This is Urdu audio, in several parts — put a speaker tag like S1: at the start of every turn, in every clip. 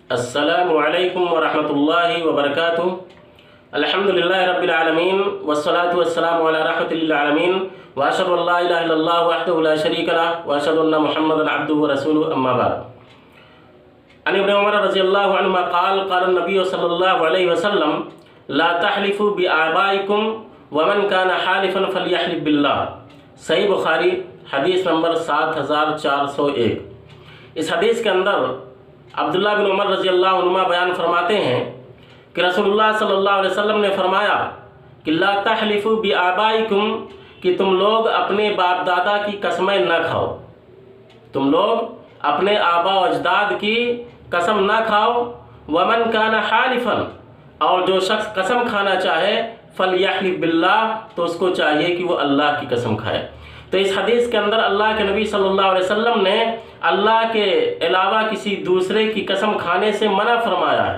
S1: السلام علیکم ورحمۃ اللہ وبرکاتہ۔ الحمدللہ رب العالمین والصلاة والسلام علی رحمۃ للعالمین واشهد ان لا الہ الا اللہ وحدہ لا شریک لہ واشهد ان محمدا عبدہ ورسولہ اما بعد۔ عن ابن عمر رضی اللہ عنہما قال قال النبی صلی اللہ علیہ وسلم لا تحلفوا بآبائکم ومن کان حالفا فلیحلف باللہ۔ صحیح بخاری حدیث نمبر 7401۔ اس حدیث کے اندر عبداللہ بن عمر رضی اللہ عنہما بیان فرماتے ہیں کہ رسول اللہ صلی اللہ علیہ وسلم نے فرمایا کہ لا تحلفوا بآبائکم، کہ تم لوگ اپنے باپ دادا کی قسمیں نہ کھاؤ، تم لوگ اپنے آبا و اجداد کی قسم نہ کھاؤ۔ ومن کان حالفا، اور جو شخص قسم کھانا چاہے فلیحلف باللہ، تو اس کو چاہیے کہ وہ اللہ کی قسم کھائے۔ تو اس حدیث کے اندر اللہ کے نبی صلی اللہ علیہ وسلم نے اللہ کے علاوہ کسی دوسرے کی قسم کھانے سے منع فرمایا ہے۔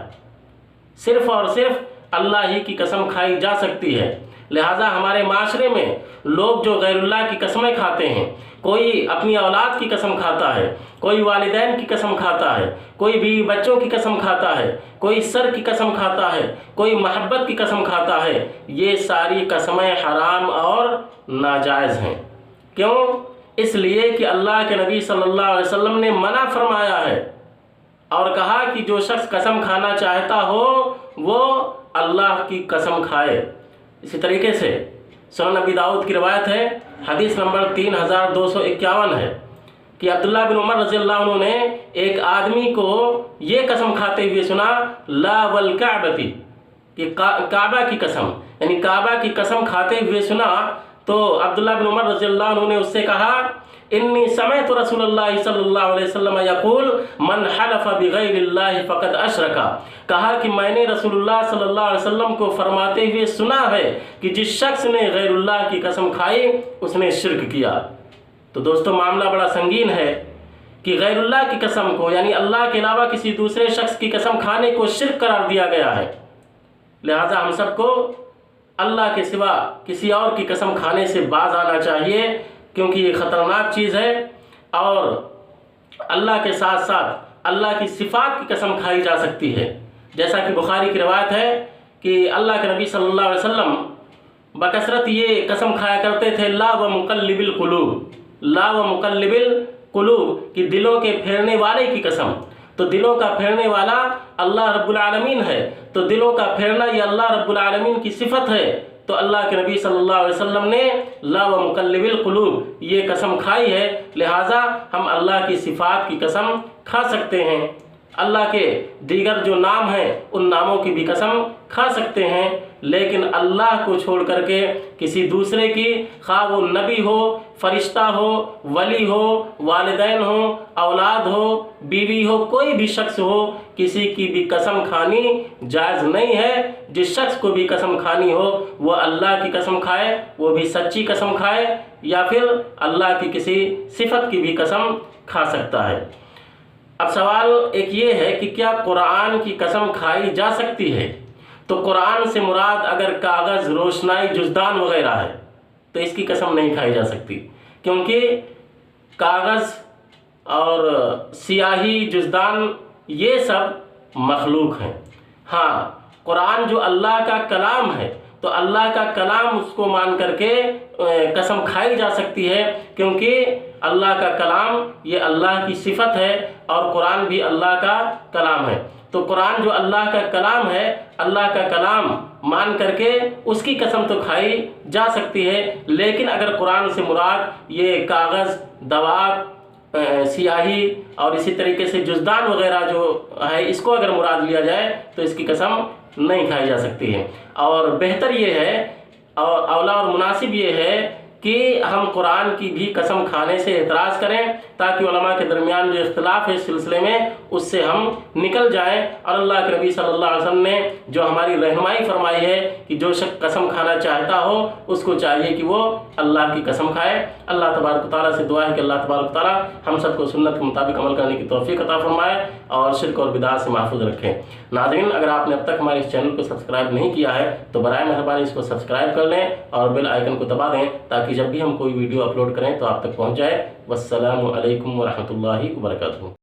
S1: صرف اور صرف اللہ ہی کی قسم کھائی جا سکتی ہے۔ لہٰذا ہمارے معاشرے میں لوگ جو غیر اللہ کی قسمیں کھاتے ہیں، کوئی اپنی اولاد کی قسم کھاتا ہے، کوئی والدین کی قسم کھاتا ہے، کوئی بیوی بچوں کی قسم کھاتا ہے، کوئی سر کی قسم کھاتا ہے، کوئی محبت کی قسم کھاتا ہے، یہ ساری قسمیں حرام اور ناجائز ہیں۔ کیوں؟ اس لیے کہ اللہ کے نبی صلی اللہ علیہ وسلم نے منع فرمایا ہے اور کہا کہ جو شخص قسم کھانا چاہتا ہو وہ اللہ کی قسم کھائے۔ اسی طریقے سے سنن نبی داؤد کی روایت ہے، حدیث نمبر 3251 ہے کہ عبداللہ بن عمر رضی اللہ عنہ نے ایک آدمی کو یہ قسم کھاتے ہوئے سنا، لا والکعبتی، کہ کعبہ کی قسم، یعنی کعبہ کی قسم کھاتے ہوئے سنا۔ تو عبداللہ بن عمر رضی اللہ عنہ نے اس سے کہا، انی سمعت رسول اللہ صلی اللہ علیہ وسلم یقول من حلف بغیر اللہ فقد اشرک، کہا کہ میں نے رسول اللہ صلی اللہ علیہ وسلم کو فرماتے ہوئے سنا ہے کہ جس شخص نے غیر اللہ کی قسم کھائی اس نے شرک کیا۔ تو دوستو معاملہ بڑا سنگین ہے کہ غیر اللہ کی قسم کو، یعنی اللہ کے علاوہ کسی دوسرے شخص کی قسم کھانے کو شرک قرار دیا گیا ہے۔ لہٰذا ہم سب کو اللہ کے سوا کسی اور کی قسم کھانے سے باز آنا چاہیے، کیونکہ یہ خطرناک چیز ہے، اور اللہ کے ساتھ ساتھ اللہ کی صفات کی قسم کھائی جا سکتی ہے۔ جیسا کہ بخاری کی روایت ہے کہ اللہ کے نبی صلی اللہ علیہ وسلم بکثرت یہ قسم کھایا کرتے تھے، لا و مقلب القلوب، لا و مقلب القلوب، کہ دلوں کے پھیرنے والے کی قسم۔ تو دلوں کا پھیرنے والا اللہ رب العالمین ہے، تو دلوں کا پھیرنا یہ اللہ رب العالمین کی صفت ہے۔ تو اللہ کے نبی صلی اللہ علیہ وسلم نے لا و مقلب القلوب یہ قسم کھائی ہے، لہٰذا ہم اللہ کی صفات کی قسم کھا سکتے ہیں۔ اللہ کے دیگر جو نام ہیں ان ناموں کی بھی قسم کھا سکتے ہیں، لیکن اللہ کو چھوڑ کر کے کسی دوسرے کی، خواہ وہ نبی ہو، فرشتہ ہو، ولی ہو، والدین ہو، اولاد ہو، بیوی ہو، کوئی بھی شخص ہو، کسی کی بھی قسم کھانی جائز نہیں ہے۔ جس شخص کو بھی قسم کھانی ہو وہ اللہ کی قسم کھائے، وہ بھی سچی قسم کھائے، یا پھر اللہ کی کسی صفت کی بھی قسم کھا سکتا ہے۔ اب سوال ایک یہ ہے کہ کیا قرآن کی قسم کھائی جا سکتی ہے؟ تو قرآن سے مراد اگر کاغذ، روشنائی، جزدان وغیرہ ہے تو اس کی قسم نہیں کھائی جا سکتی، کیونکہ کاغذ اور سیاہی، جزدان یہ سب مخلوق ہیں۔ ہاں، قرآن جو اللہ کا کلام ہے تو اللہ کا کلام اس کو مان کر کے قسم کھائی جا سکتی ہے، کیونکہ اللہ کا کلام یہ اللہ کی صفت ہے اور قرآن بھی اللہ کا کلام ہے۔ تو قرآن جو اللہ کا کلام ہے، اللہ کا کلام مان کر کے اس کی قسم تو کھائی جا سکتی ہے، لیکن اگر قرآن سے مراد یہ کاغذ، دوات، سیاہی اور اسی طریقے سے جزدان وغیرہ جو ہے اس کو اگر مراد لیا جائے تو اس کی قسم نہیں کھائی جا سکتی ہے۔ اور بہتر یہ ہے اور اولا اور مناسب یہ ہے کہ ہم قرآن کی بھی قسم کھانے سے اعتراض کریں، تاکہ علماء کے درمیان جو اختلاف ہے اس سلسلے میں اس سے ہم نکل جائیں، اور اللہ کے نبی صلی اللہ علیہ وسلم نے جو ہماری رہنمائی فرمائی ہے کہ جو شخص قسم کھانا چاہتا ہو اس کو چاہیے کہ وہ اللہ کی قسم کھائے۔ اللہ تبارک و تعالیٰ سے دعا ہے کہ اللہ تبارک و تعالیٰ ہم سب کو سنت کے مطابق عمل کرنے کی توفیق عطا فرمائے اور شرک اور بدعات سے محفوظ رکھیں۔ ناظرین، اگر آپ نے اب تک ہمارے اس چینل کو سبسکرائب نہیں کیا ہے تو برائے مہربانی اس کو سبسکرائب کر لیں اور بیل آئیکن کو دبا دیں، تاکہ جب بھی ہم کوئی ویڈیو اپلوڈ کریں تو آپ تک پہنچ جائے۔ والسلام علیکم ورحمۃ اللہ وبرکاتہ۔